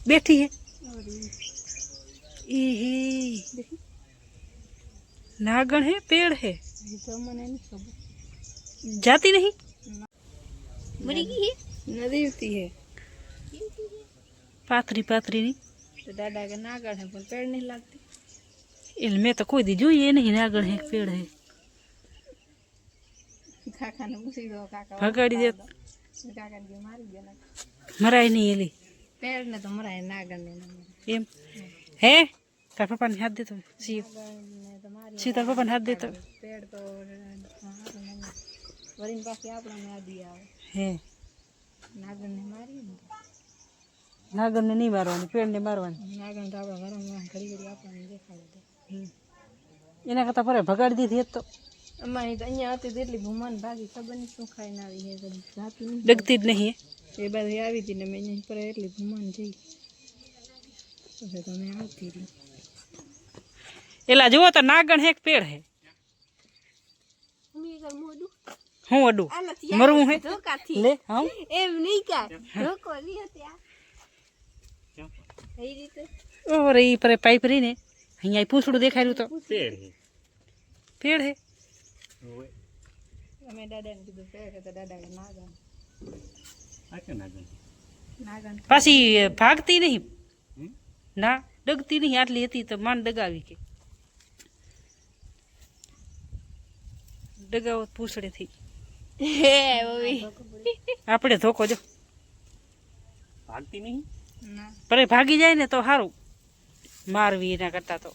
बैठी है ये नागण है पेड़ है जाती नहीं मरी गई है नदी होती है पाथरी पाथरी नहीं तो दादा का नागण है पर पेड़ नहीं लगती इनमें तो कोई दी जो ये नहीं नागण है पेड़ है काका ने पूछी दो काका भगाड़ी दे काका ने मारी देना मराई नहीं एली पेड़ ने तो मराय नागण ने एम है तार पापा ने हाथ दे तो सी ने तो मारी सी तार पापा ने हाथ दे तो पेड़ तो वरीन पास आपड़ा में आ दिया है नागण ने मारी नागण ने नहीं मारवानी पेड़ ने मारवानी नागण तो आपड़ा घर में घड़ी घड़ी आपने देखाड़े दे एना करता पर भगाड़ी दी थी तो અમારી તો અહીંયા હતી એટલી ભૂમાન ભાગી ખબર નહીં શું ખાઈને આવી છે કદી જાતી નહીં डगती જ नहीं है એ બાજુ આવી હતી ને મેં અહીંયા પર એટલી ભૂમાન જઈ પછી તમે આવતી રહી एला जो तो नागण है एक पेड़ है મમ્મી કર મોડું हूँ अडू मरू है ધોકાથી ले हम એમ નહીં કર ધોકો નહીં હતી આ એ રીતે और ये पर पाइप रही ने અહીંયા પૂછડું દેખાયું તો पेड़ है અમે દાદાને કીધું પેડ તો દાદા કે નાગણ આ કે નાગણ નાગણ पासी भागती नहीं ना डगती नहीं आटली હતી तो मान डगावी के डगाव पूछड़े थी હે ઓવી આપણે ધોકો જો ભાગતી નહીં ના पर भागी जाए ने तो हारू मारवी ना करता तो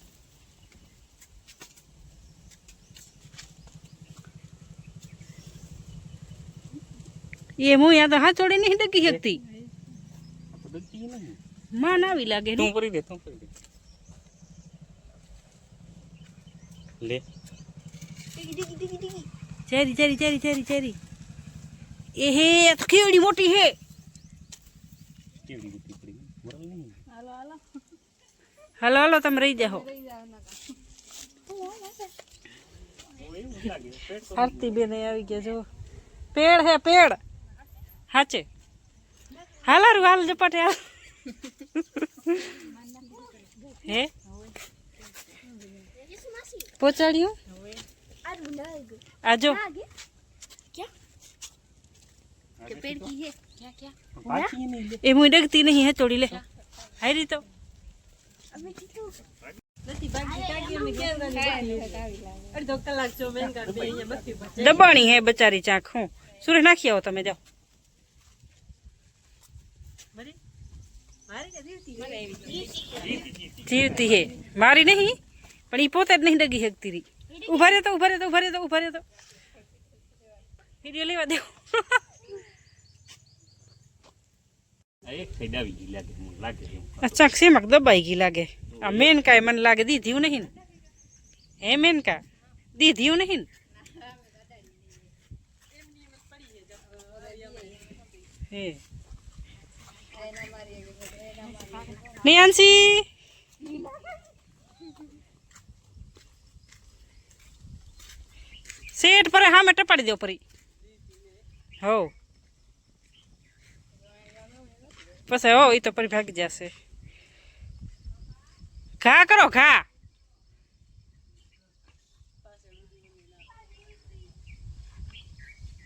ये मुँह यहाँ तो हाथ छोड़ी नहीं डगी सकती આ તો ડગતી નહીં मां ना भी लागे તું नहीं કરી દે તું કરી દે લે ટીકી ટીકી ટીકી ટીકી चेरी चेरी चेरी चेरी चेरी ए हे तो केवड़ी मोटी है કેવડી બુદ્ધિ પડી મરલ નહીં હાલો હાલો हलो हलो तुम रही जाओ રહી જાવ ના એવું લાગે પેટ તો आरती बेन આવી ગયા જો पेड़ है पेड़ हाचे हाल रू हाल जपटे हाल है पहुंचाड़ियो आजो क्या के पेड़ की है क्या क्या પાછી નહીં લે ए मुई डगती नहीं है चोड़ी ले हारी तो अबे टीटू નથી બાકી કાગી અમે કેવડાની આવી લાગે અડધો કલાક જો મેન કાઢ દે અહીંયા બત્તી બચે દબાણી હે બચારી ચાખ હું સુરેશ નાખી આવો તમે જાઓ મારી મારી કે જીવતી હે મારી નહીં પણ ઈ પોતે જ નહીં ડગી શકતી રી ઉભા રહે તો ઉભા રહે તો ઉભા રહે તો ઉભા રહે તો વિડિયો લેવા દે આ એક સાઈડ આવી ગઈ લાગે મને લાગે એવું अच्छा सेमक दबाई की लागे आ मेन का मन लागे दीधी नहीं हे मेन का दीधी नहीं हे नहीं आंसी सेट पर हाँ मैं टपाड़ी दो परी हो बस हो ये तो परी भाग जासे घा करो घा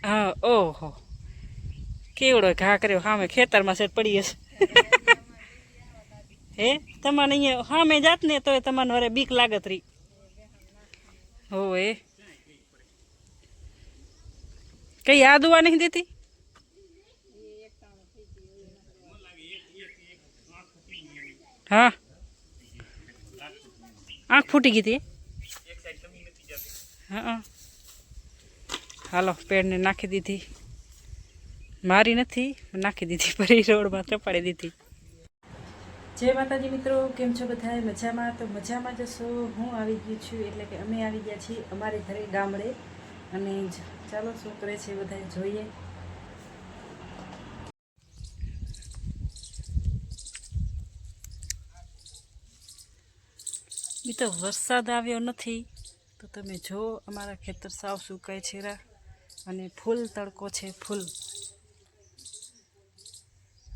हाँ ओहो केवड़ो घा करो हाँ मैं खेतर में सेट पड़ी है हे तमने ये हाँ मैं जात ने तो तमन वरे बीक लागत रही होए कई याद हुआ नहीं देती हाँ आँख फूटी गई थी हाँ हालो पेड़ ने नाखी दी थी मारी नहीं नाखी दी थी पर रोड में चपाड़ी दी थी जय माताजी मित्रों केम छो बधाए मजामां तो मजामां जशो हूँ आई गई छूँ एटले के अमे आई गया छीए अमारे घरे गामडे अने चालो शुं करे छे बधाए जोईए। बी तो वरसाद आव्यो नथी तो तमे जो अमारा खेतर साव सुकाय छेरा अने फूल तड़को छे फूल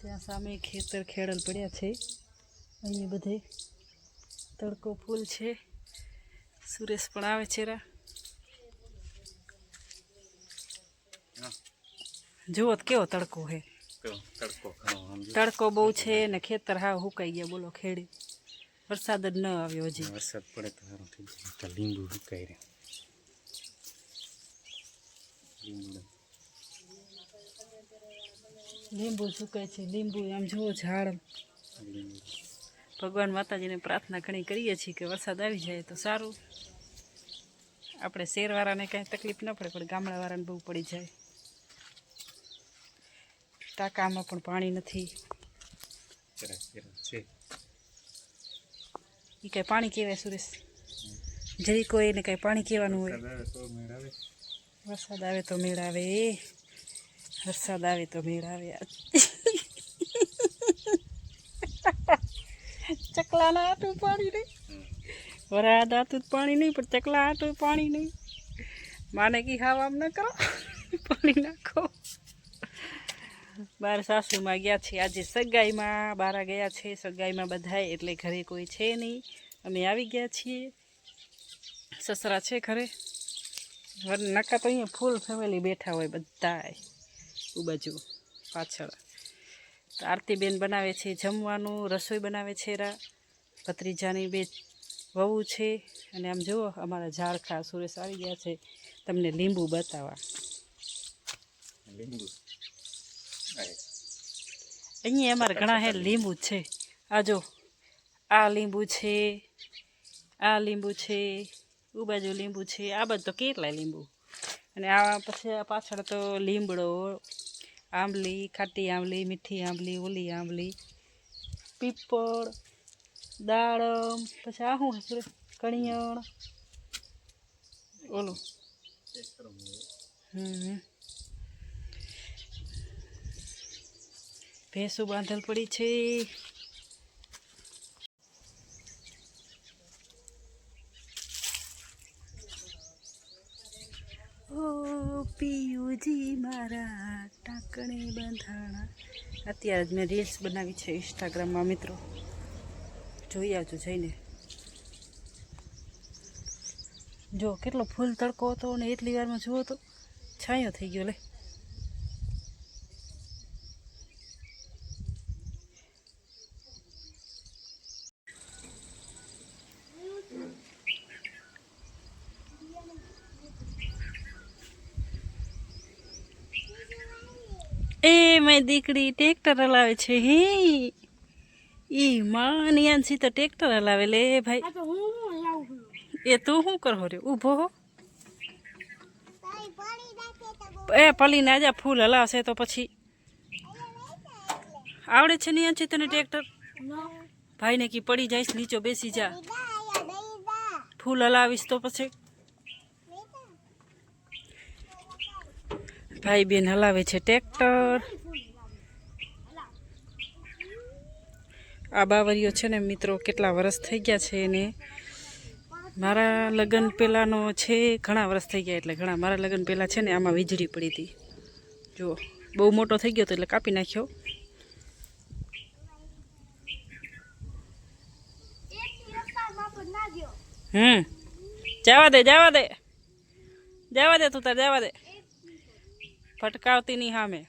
त्यां सामे खेतर खेड़ल पड्या छे। અહીંયા બધે તડકો ફૂલ છે. સુરેશ પણ આવે છે રા. જુઓ તો કેવો તડકો છે. તો તડકો ઘણો આમ જો. તડકો બહુ છે ને ખેતર હાવ હુકાઈ ગયા બોલો ખેડી. વરસાદ જ ન આવ્યો હજી. વરસાદ પડે તો સારું થઈ જાય. તો લીંબુ સુકાઈ રહે. લીંબુ સુકાય છે. લીંબુ આમ જુઓ ઝાડ. ભગવાન માતાજીને પ્રાર્થના ઘણી કરીએ છીએ કે વરસાદ આવી જાય તો સારું. આપણે શહેરવાળાને કાંઈ તકલીફ ન પડે, પણ ગામડાવાળાને બહુ પડી જાય. ટાંકામાં પણ પાણી નથી. છે એ કાંઈ પાણી કહેવાય સુરેશ? જરી કોઈને કાંઈ પાણી કહેવાનું હોય. વરસાદ આવે તો મેળ આવે. વરસાદ આવે તો મેળ આવે. ચકલાના આટું પાણી નહીં, વરાદ આટું પાણી નહીં, પણ ચકલા આટું પાણી નહીં. માને કી હાવ આમ ન કરો, પાણી નાખો. બાર સાસુમાં ગયા છે આજે સગાઈમાં. બારા ગયા છે સગાઈમાં બધાય, એટલે ઘરે કોઈ છે નહીં. અમે આવી ગયા છીએ. સસરા છે ઘરે. નકા તો અહીંયા ફૂલ ફેમિલી બેઠા હોય બધાય. એ બાજુ પાછળ તો આરતીબેન બનાવે છે જમવાનું, રસોઈ બનાવે છે રા. ભત્રીજાની બે વહુ છે. અને આમ જુઓ અમારા ઝાડખા સુરેશ આવી ગયા છે તમને લીંબુ બતાવવા. લીંબુ અહીંયા અમારે ઘણા હે લીંબુ જ છે. આ જો આ લીંબુ છે, આ લીંબુ છે, એ બાજુ લીંબુ છે. આ બાજુ તો કેટલાય લીંબુ. અને આ પછી આ પાછળ તો લીમડો, આંબલી, ખાટી આંબલી, મીઠી આંબલી, ઓલી આંબલી, પીપળ, દાડમ. પછી આ શું કણિયણ ઓલું. ભેંસું બાંધેલ પડી છે. ઓ પિયુજી મારા ટાંકણે બંધાણા. અત્યારે જ મેં રીલ્સ બનાવી છે ઇન્સ્ટાગ્રામમાં મિત્રો, જોઈ આવજો જઈને. જો કેટલો ફૂલ તડકો હતો ને એટલી વારમાં જુઓ તો છાંયો થઈ ગયો લે. એ મારી દીકરી ટ્રેક્ટર હલાવે છે. હે ઈ માની આંસી તો ટ્રેક્ટર હલાવે લે ભાઈ. એ તું શું કરો રે? ઊભો હો. એ પલીને આજા ફૂલ હલાવશે તો પછી આવડે છે નહીં આંસી તને ટ્રેક્ટર? ભાઈને કી પડી જઈશ નીચો બેસી જા. ફૂલ હલાવીશ તો પછી ભાઈ બેન હલાવે છે ટ્રેક્ટર. આ બાવરીઓ છે ને મિત્રો કેટલા વર્ષ થઈ ગયા છે એને. મારા લગ્ન પહેલાંનો છે, ઘણા વર્ષ થઈ ગયા. એટલે ઘણા મારા લગ્ન પહેલાં છે ને આમાં વીજળી પડી હતી. જુઓ બહુ મોટો થઈ ગયો હતો એટલે કાપી નાખ્યો. જવા દે જવા દે જવા દે, તું તાર જવા દે. ફટકાવતી નહીં સામે.